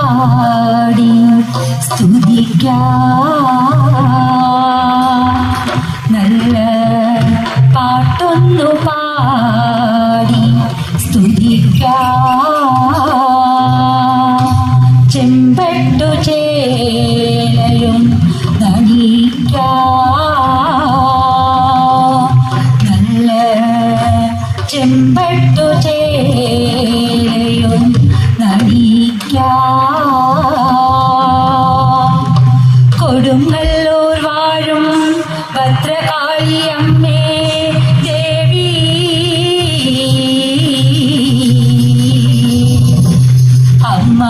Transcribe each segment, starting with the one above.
പാടി സ്തുതിക്കാം, നല്ല പാട്ടൊന്നു പാടി സ്തുതിക്കാം. ചെമ്പട്ടു ചേലയും നണിക്കാം, നല്ല ചെമ്പട്ടു ചേലയും നണിക്കാം. കൊടുങ്ങല്ലൂർ വാഴും ഭദ്രകാളി അമ്മേ ദേവി, അമ്മ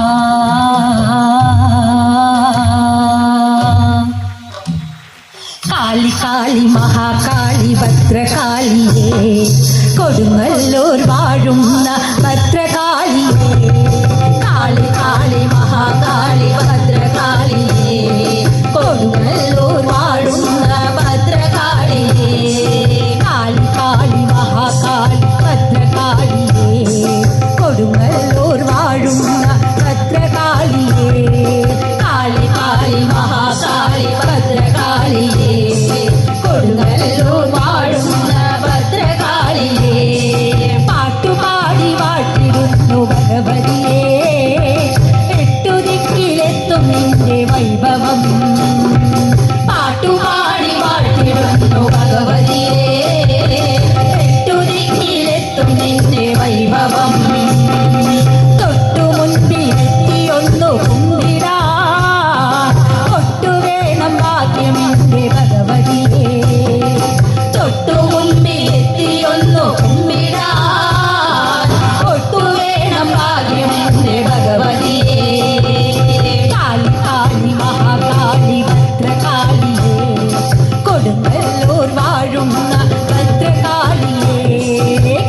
കാളി കാളി മഹാകാളി ഭദ്രകാളിയേ, കൊടുങ്ങല്ലൂർ വാഴുന്ന ഭദ്രകാളിയേ. കാളി കാളി മഹാകാളി ഭദ്രകാളിയേ, കൊടുങ്ങല്ലൂർ വാഴുന്ന ഭദ്രകാളിയേ. കാളി കാളി മഹാകാളി ഭദ്രകാളിയേ, കൊടുങ്ങല്ലൂർ വാഴുന്ന ഭദ്രകാളിയേ. കാളി കാളി മഹാകാളി ഭദ്രകാളിയേ, കൊടുങ്ങല്ലൂർ വാഴുന്ന ഭദ്രകാളിയേ. പാട്ടുപാടി വാട്ടിടുന്നു ഭഗവതിയേ, എട്ടുദിക്കിലെത്തും നിന്റെ വൈഭവം. പാട്ടുപാടി വാട്ടിടുന്നു ഭഗവതിയേ, എട്ടുദിക്കിലെത്തും നിന്റെ വൈഭവം. തൊട്ടു മുൻപിലെത്തിയൊന്നു കുമ്പിടാ, ഒട്ടുവേണം ഭാഗ്യമെന്റെ ഭഗവതിയേ. തൊട്ടു മുൻപിലെത്തിയൊന്നു കുമ്പിടാ, ഒട്ടുവേണം ഭാഗ്യമെന്റെ ഭഗവതിയേ. കാളി കാളി മഹാകാളി ഭദ്രകാളിയേ, കൊടുങ്ങല്ലൂർ വാഴുന്ന ഭദ്രകാളിയേ.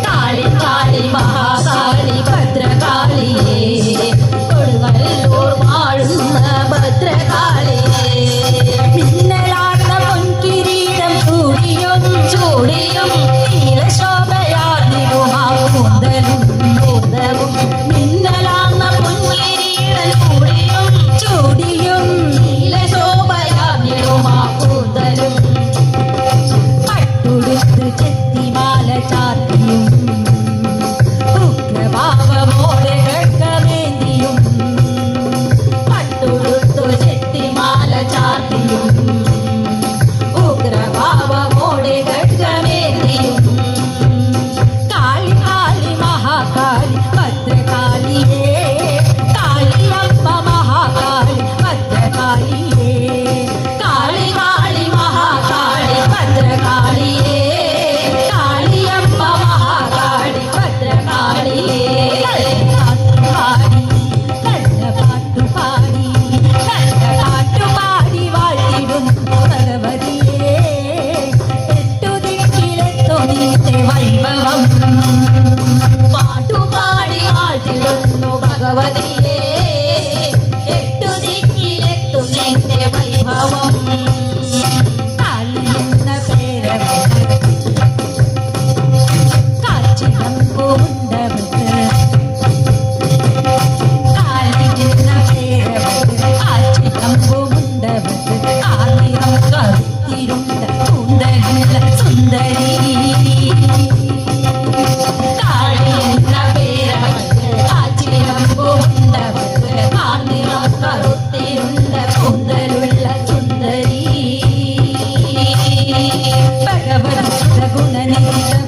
കാളി കാളി മഹാകാളി ഭദ്രകാളിയേ, കൊടുങ്ങല്ലൂർ വാഴുന്ന ഭദ്രകാളിയേ. മിന്നലാർന്ന പൊൻകിരീടം ചൂടിയും ചൂടിയും നീലശോഭയാർന്നിടുമാ കൂന്തലും കൂന്തവും. മിന്നലാർന്ന പൊൻകിരീടം ചൂടിയും ചൂടിയും നീലശോഭയാർന്നിടുമാ കൂന്തലും. പട്ടുടുത്ത് ചെത്തിമാല ചാത്തിയും ഉഗ്രഭാവമോടെ ഘട്ടമേന്തിയും. പട്ടുടുത്തു ചെത്തിമാല ചാത്തിയും ഉഗ്രഭാവമോടെ ഘട്ടമേന്തിയും. കാളി കാളി മഹാകാളി ഭദ്രകാളിയേ, കാളിയമ്മ മഹാകാളി ഭദ്രകാളിയേ. കാളി കാളി മഹാകാളി ഭദ്രകാളിയേ, കാളിയമ്മ മഹാകാളി ഭദ്രകാളിയേ. പാട്ടുപാടി നല്ല പാട്ടുപാടി നല്ല പാട്ടുപാടി വാഴ്ത്തിടുന്നു ഭഗവതിയേ, എട്ടുദിക്കിലെത്തും നിന്റെ വൈഭവം. പാട്ടുപാടി വാഴ്ത്തിടുന്നു ഭഗവതിയേ, എട്ടുദിക്കിലെത്തും നിന്റെ വൈഭവം. കാളി എന്ന പേരവൾക്ക് കാച്ചിടം പൂണ്ടവൾക്ക്, കാളി എന്ന പേരവൾക്ക് കാച്ചിടം പൂണ്ടവൾക്ക്. കാളിയം കറുത്തിരുണ്ട കൂന്തലുള്ള സുന്ദരി. കാളി എന്ന പേരവൾക്ക് കാച്ചിടം പൂണ്ടവൾക്ക്, കാളിയം കറുത്തിരുണ്ട കൂന്തലുള്ള സുന്ദരി. ഭഗവതി ഗുണനിധിത